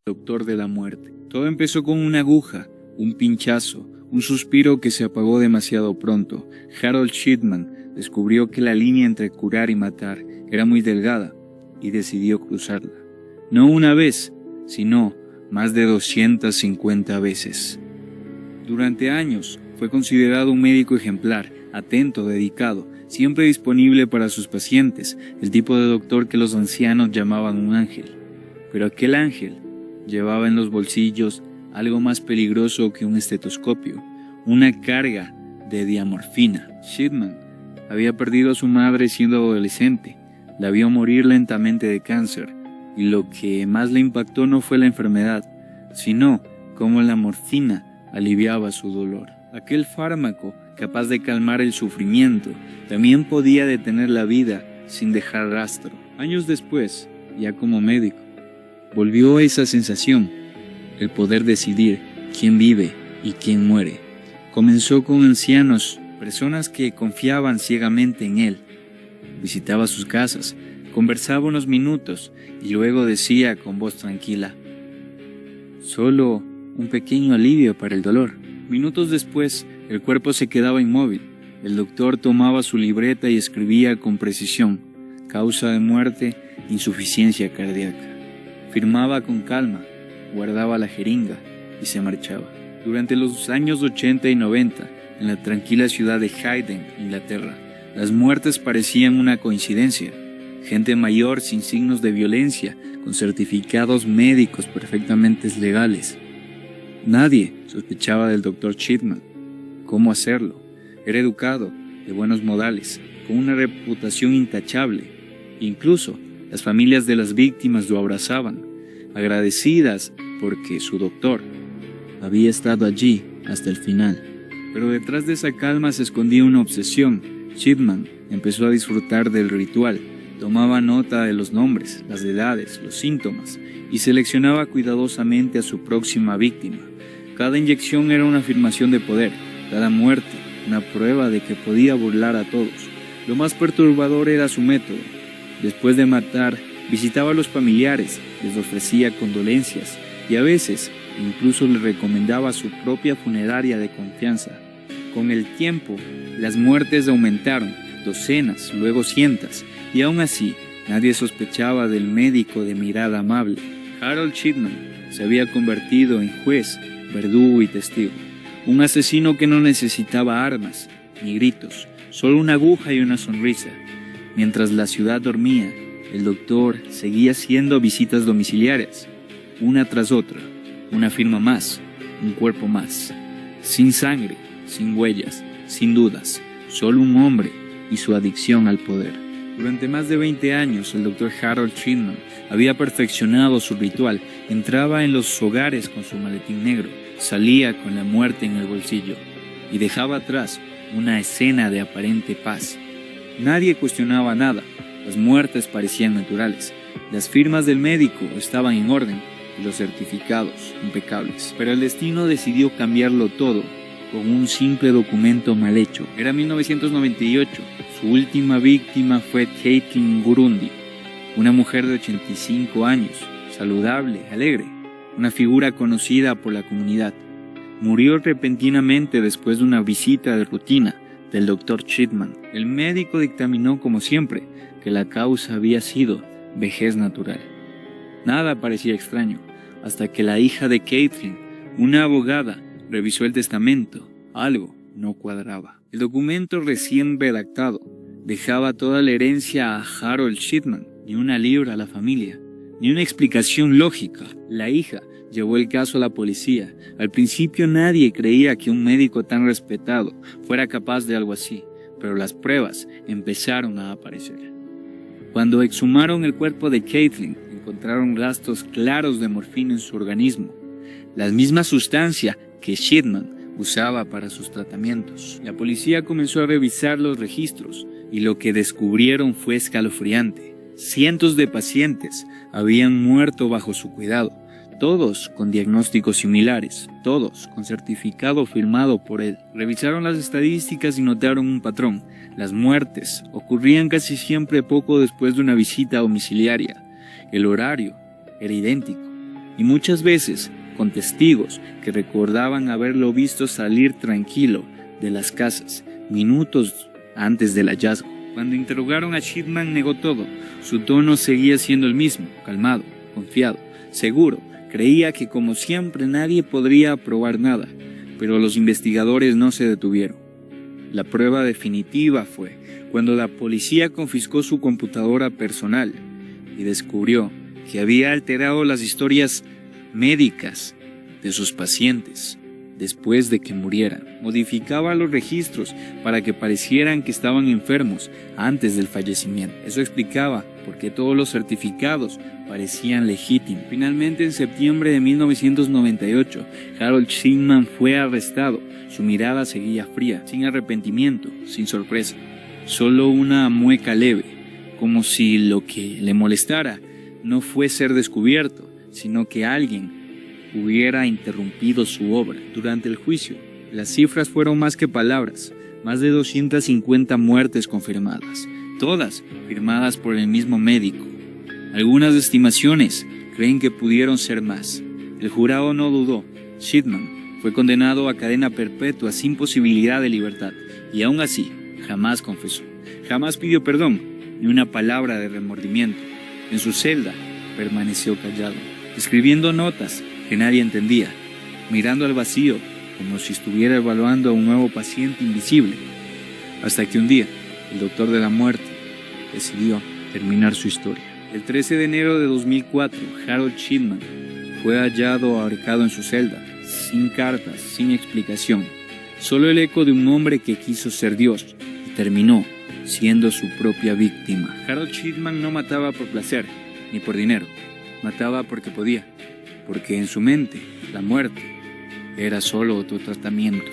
doctor de la muerte. Todo empezó con una aguja, un pinchazo, un suspiro que se apagó demasiado pronto. Harold Shipman descubrió que la línea entre curar y matar era muy delgada y decidió cruzarla. No una vez, sino más de 250 veces. Durante años fue considerado un médico ejemplar, atento, dedicado, siempre disponible para sus pacientes, el tipo de doctor que los ancianos llamaban un ángel. Pero aquel ángel llevaba en los bolsillos algo más peligroso que un estetoscopio, una carga de diamorfina. Shipman había perdido a su madre siendo adolescente, la vio morir lentamente de cáncer, y lo que más le impactó no fue la enfermedad, sino cómo la morfina aliviaba su dolor. Aquel fármaco, capaz de calmar el sufrimiento, también podía detener la vida sin dejar rastro. Años después, ya como médico, volvió esa sensación, el poder decidir quién vive y quién muere. Comenzó con ancianos, personas que confiaban ciegamente en él. Visitaba sus casas, conversaba unos minutos y luego decía con voz tranquila: solo un pequeño alivio para el dolor. Minutos después, el cuerpo se quedaba inmóvil. El doctor tomaba su libreta y escribía con precisión: causa de muerte, insuficiencia cardíaca. Firmaba con calma, guardaba la jeringa y se marchaba. Durante los años 80 y 90, en la tranquila ciudad de Hayden, Inglaterra, las muertes parecían una coincidencia. Gente mayor sin signos de violencia, con certificados médicos perfectamente legales. Nadie sospechaba del Dr. Shipman. ¿Cómo hacerlo? Era educado, de buenos modales, con una reputación intachable. Incluso las familias de las víctimas lo abrazaban, agradecidas porque su doctor había estado allí hasta el final. Pero detrás de esa calma se escondía una obsesión. Shipman empezó a disfrutar del ritual. Tomaba nota de los nombres, las edades, los síntomas y seleccionaba cuidadosamente a su próxima víctima. Cada inyección era una afirmación de poder, cada muerte una prueba de que podía burlar a todos. Lo más perturbador era su método. Después de matar, visitaba a los familiares, les ofrecía condolencias y a veces incluso les recomendaba su propia funeraria de confianza. Con el tiempo, las muertes aumentaron, docenas, luego cientos, y aún así nadie sospechaba del médico de mirada amable. Harold Shipman se había convertido en juez, verdugo y testigo. Un asesino que no necesitaba armas ni gritos, solo una aguja y una sonrisa. Mientras la ciudad dormía, el doctor seguía haciendo visitas domiciliarias, una tras otra, una firma más, un cuerpo más. Sin sangre, sin huellas, sin dudas, solo un hombre y su adicción al poder. Durante más de 20 años, el Dr. Harold Shipman había perfeccionado su ritual. Entraba en los hogares con su maletín negro, salía con la muerte en el bolsillo y dejaba atrás una escena de aparente paz. Nadie cuestionaba nada, las muertes parecían naturales, las firmas del médico estaban en orden y los certificados impecables. Pero el destino decidió cambiarlo todo con un simple documento mal hecho. Era 1998. Su última víctima fue Caitlin Gurundi, una mujer de 85 años, saludable, alegre, una figura conocida por la comunidad. Murió repentinamente después de una visita de rutina del Dr. Shipman. El médico dictaminó, como siempre, que la causa había sido vejez natural. Nada parecía extraño, hasta que la hija de Caitlin, una abogada, revisó el testamento. Algo no cuadraba. El documento recién redactado dejaba toda la herencia a Harold Shipman, ni una libra a la familia, ni una explicación lógica. La hija llevó el caso a la policía. Al principio nadie creía que un médico tan respetado fuera capaz de algo así, pero las pruebas empezaron a aparecer. Cuando exhumaron el cuerpo de Caitlin, encontraron rastros claros de morfina en su organismo, la misma sustancia que Shipman usaba para sus tratamientos. La policía comenzó a revisar los registros y lo que descubrieron fue escalofriante. Cientos de pacientes habían muerto bajo su cuidado, todos con diagnósticos similares, todos con certificado firmado por él. Revisaron las estadísticas y notaron un patrón. Las muertes ocurrían casi siempre poco después de una visita domiciliaria. El horario era idéntico. y muchas veces con testigos que recordaban haberlo visto salir tranquilo de las casas minutos antes del hallazgo. Cuando interrogaron a Shipman negó todo. Su tono seguía siendo el mismo, calmado, confiado, seguro. Creía que como siempre nadie podría probar nada, pero los investigadores no se detuvieron. La prueba definitiva fue cuando la policía confiscó su computadora personal y descubrió que había alterado las historias médicas de sus pacientes después de que murieran. Modificaba los registros para que parecieran que estaban enfermos antes del fallecimiento. Eso explicaba por qué todos los certificados parecían legítimos. Finalmente, en septiembre de 1998, Harold Shipman fue arrestado. Su mirada seguía fría, sin arrepentimiento, sin sorpresa. Solo una mueca leve, como si lo que le molestara no fue ser descubierto, sino que alguien hubiera interrumpido su obra. Durante el juicio, las cifras fueron más que palabras, más de 250 muertes confirmadas, todas firmadas por el mismo médico. Algunas estimaciones creen que pudieron ser más. El jurado no dudó. Shipman fue condenado a cadena perpetua sin posibilidad de libertad, y aún así, jamás confesó. Jamás pidió perdón, ni una palabra de remordimiento. En su celda, permaneció callado, escribiendo notas que nadie entendía, mirando al vacío como si estuviera evaluando a un nuevo paciente invisible, hasta que un día el doctor de la muerte decidió terminar su historia. El 13 de enero de 2004, Harold Shipman fue hallado ahorcado en su celda, sin cartas, sin explicación, solo el eco de un hombre que quiso ser Dios y terminó siendo su propia víctima. Harold Shipman no mataba por placer ni por dinero, mataba porque podía, porque en su mente la muerte era solo otro tratamiento.